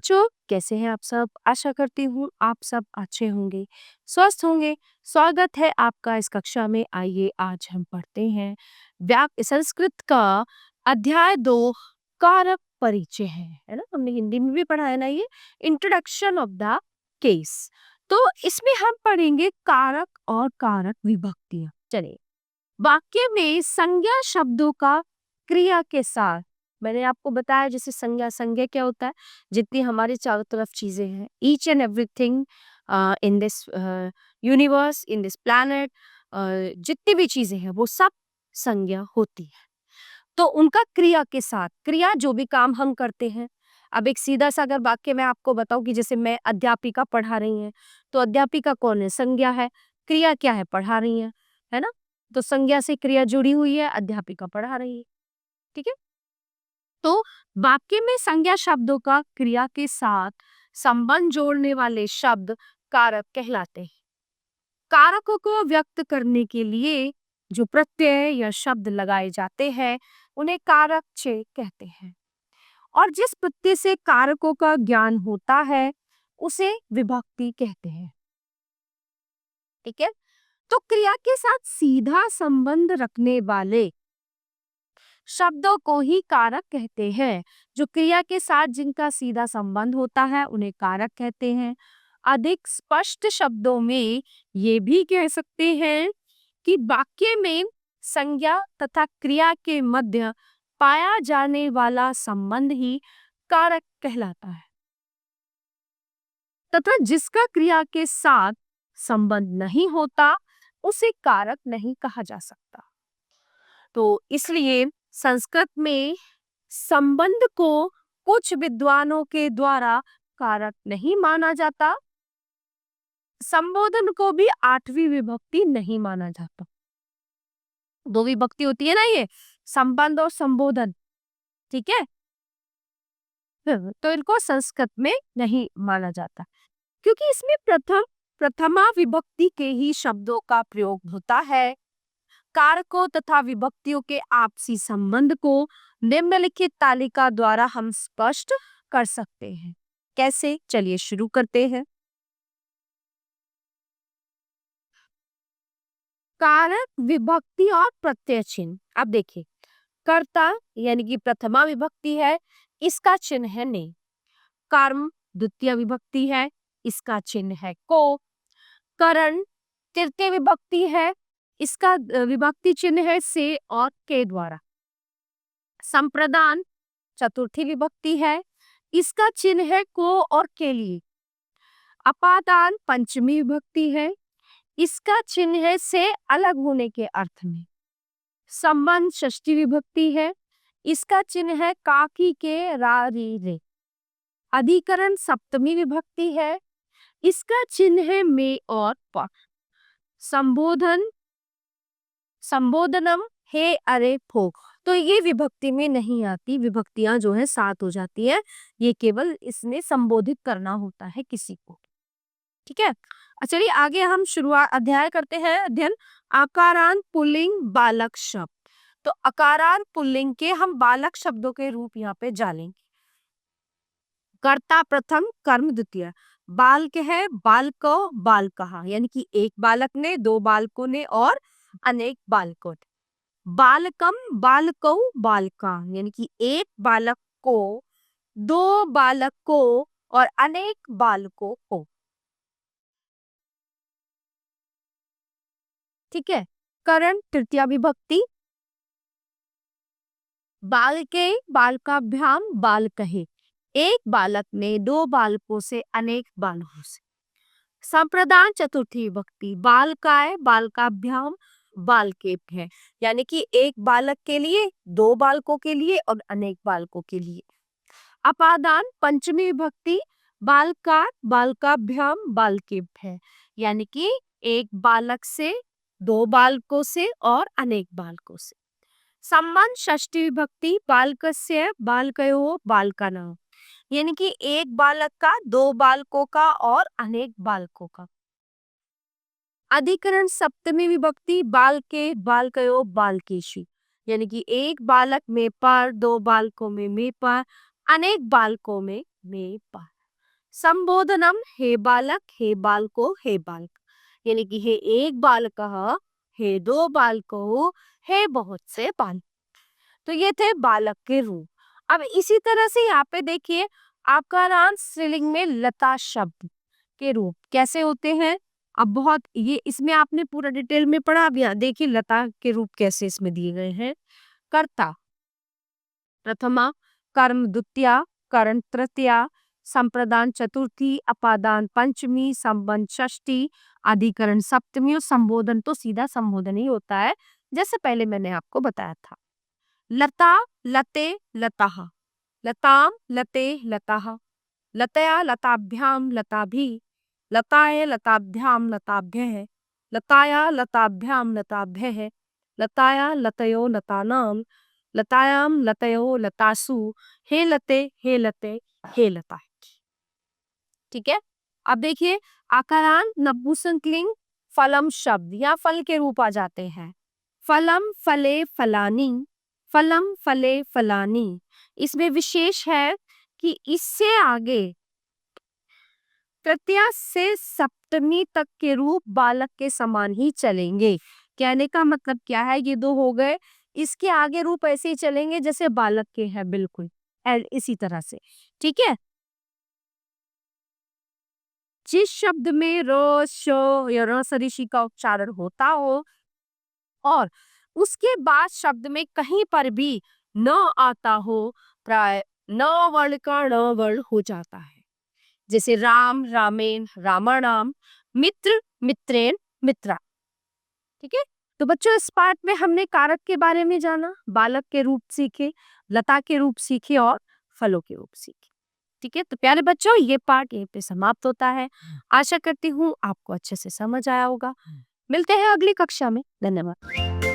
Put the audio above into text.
बच्चों, कैसे हैं आप सब? आशा करती हूँ आप सब अच्छे होंगे, स्वस्थ होंगे। स्वागत है आपका इस कक्षा में। आइए आज हम पढ़ते हैं संस्कृत का अध्याय 2 कारक परिचय है ना? हमने हिंदी में भी पढ़ा है ना ये इंट्रोडक्शन ऑफ द केस। तो इसमें हम पढ़ेंगे कारक और कारक विभक्तियां। चलिए, वाक्य में संज्ञा शब्दों का क्रिया के साथ, मैंने आपको बताया जैसे संज्ञा संज्ञा क्या होता है, जितनी हमारे चारों तरफ चीजें हैं, each and everything in this universe, in this planet, जितनी भी चीजें हैं वो सब संज्ञा होती है। तो उनका क्रिया के साथ, क्रिया जो भी काम हम करते हैं। अब एक सीधा सा अगर वाक्य मैं आपको बताऊं कि जैसे मैं अध्यापिका पढ़ा रही हैं, तो अध्यापिका कौन है? संज्ञा है। क्रिया क्या है? पढ़ा रही है ना? तो संज्ञा से क्रिया जुड़ी हुई है, अध्यापिका पढ़ा रही है। ठीक है। तो वाक्य में संज्ञा शब्दों का क्रिया के साथ संबंध जोड़ने वाले शब्द कारक कहलाते हैं। कारकों को व्यक्त करने के लिए जो प्रत्यय या शब्द लगाए जाते हैं उन्हें कारक चिह्न कहते हैं। और जिस प्रत्यय से कारकों का ज्ञान होता है उसे विभक्ति कहते हैं। ठीक है। तो क्रिया के साथ सीधा संबंध रखने वाले शब्दों को ही कारक कहते हैं। जो क्रिया के साथ जिनका सीधा संबंध होता है उन्हें कारक कहते हैं। अधिक स्पष्ट शब्दों में ये भी कह सकते हैं कि वाक्य में संज्ञा तथा क्रिया के मध्य पाया जाने वाला संबंध ही कारक कहलाता है, तथा जिसका क्रिया के साथ संबंध नहीं होता उसे कारक नहीं कहा जा सकता। तो इसलिए संस्कृत में संबंध को कुछ विद्वानों के द्वारा कारक नहीं माना जाता। संबोधन को भी आठवीं विभक्ति नहीं माना जाता। दो विभक्ति होती है ना, ये संबंध और संबोधन। ठीक है। तो इनको संस्कृत में नहीं माना जाता क्योंकि इसमें प्रथमा विभक्ति के ही शब्दों का प्रयोग होता है। कारकों तथा विभक्तियों के आपसी संबंध को निम्नलिखित तालिका द्वारा हम स्पष्ट कर सकते हैं। कैसे? चलिए शुरू करते हैं। कारक, विभक्ति और प्रत्यय चिन्ह। अब देखिए, कर्ता यानी कि प्रथमा विभक्ति है, इसका चिन्ह है ने। कर्म द्वितीय विभक्ति है, इसका चिन्ह है को। करण तृतीय विभक्ति है, इसका विभक्ति चिन्ह है से और के द्वारा। संप्रदान चतुर्थी विभक्ति है, इसका चिन्ह है को और के लिए। अपादान पंचमी विभक्ति है, इसका चिन्ह है से अलग होने के अर्थ में। संबंध षष्ठी विभक्ति है, इसका चिन्ह है काकी के रा री रे। अधिकरण सप्तमी विभक्ति है, इसका चिन्ह है में और प। संबोधन संबोधनम हे अरे फोक, तो ये विभक्ति में नहीं आती। विभक्तियां जो है 7 हो जाती है। ये केवल इसमें संबोधित करना होता है किसी को। ठीक है। चलिए आगे हम शुरुआत अध्याय करते हैं। अध्ययन आकारांत पुल्लिंग बालक शब्द। तो आकारांत पुल्लिंग के हम बालक शब्दों के रूप यहाँ पे जानेंगे। कर्ता प्रथम, कर्म द्वितीय। बालक है, बालको बालकहा, यानी कि एक बालक ने, दो बालकों ने और अनेक बालकों ने। बालकम बालकौ बालका, यानी कि एक बालक को, दो बालक को और अनेक बालकों को। ठीक है। करण तृतीया विभक्ति। बालके बालकाभ्याम बालकहे, एक बालक ने दो बालकों से अनेक बालकों से। संप्रदान चतुर्थी विभक्ति। बालकाय बालकाभ्याम बालकेभ्य, यानी कि एक बालक के लिए, दो बालकों के लिए और अनेक बालकों के लिए। अपादान पंचमी विभक्ति। बालका बालकाभ्याम बालकेभ्य, यानी कि एक बालक से, दो बालकों से और अनेक बालकों से। संबंध षष्ठी विभक्ति। बालकस्य बालकयोः बालकानां, यानी कि एक बालक का, दो बालकों का और अनेक बालकों का। अधिकरण सप्तमी विभक्ति। बालके बालकयोः बालकेषु, यानी कि एक बालक में पर, दो बालकों में पर, अनेक बालकों में पर। संबोधनम हे बालक, हे बालको, हे बालक, यानी कि हे एक बालकः, हे दो बालकों, हे बहुत से बालक। तो ये थे बालक के रूप। अब इसी तरह से यहाँ पे देखिए आकारांत स्त्रीलिंग में लता शब्द के रूप कैसे होते हैं। अब बहुत ये इसमें आपने पूरा डिटेल में पढ़ा। अब यहाँ देखिए लता के रूप कैसे इसमें दिए गए हैं। कर्ता प्रथमा, कर्म द्वितीया, करण तृतीया, संप्रदान चतुर्थी, अपादान पंचमी, संबंध षष्ठी, अधिकरण सप्तमी और संबोधन तो सीधा संबोधन ही होता है जैसे पहले मैंने आपको बताया था। लता लते लताः, लताम लते लताः, लतया लताभ्याम लताभिः, लताय लताभ्याम लताभ्यः, लताया लताभ्याम लताभ्यः, लताया लतयो लतानां, लतायाम लतयो लतासु, हे लते हे लते हे लता। ठीक है। अब देखिए आकारांत नपुंसकलिंग फलम शब्द या फल के रूप आ जाते हैं। फलम फले फलानी, फलम फले फलानी। इसमें विशेष है कि इससे आगे तृतीया से सप्तमी तक के रूप बालक के समान ही चलेंगे। कहने का मतलब क्या है, ये दो हो गए, इसके आगे रूप ऐसे ही चलेंगे जैसे बालक के हैं, बिल्कुल इसी तरह से। ठीक है। जिस शब्द में र श या र सरिशी का उच्चारण होता हो और उसके बाद शब्द में कहीं पर भी न आता हो, प्राय न वर्ण का ण वर्ण हो जाता है। जैसे राम रामेन रामाणाम, मित्र मित्रेन मित्रा। ठीक है। तो बच्चों इस पार्ट में हमने कारक के बारे में जाना, बालक के रूप सीखे, लता के रूप सीखे और फलों के रूप सीखे। ठीक है। तो प्यारे बच्चों ये पार्ट यहीं पे समाप्त होता है। आशा करती हूँ आपको अच्छे से समझ आया होगा। मिलते हैं अगली कक्षा में। धन्यवाद।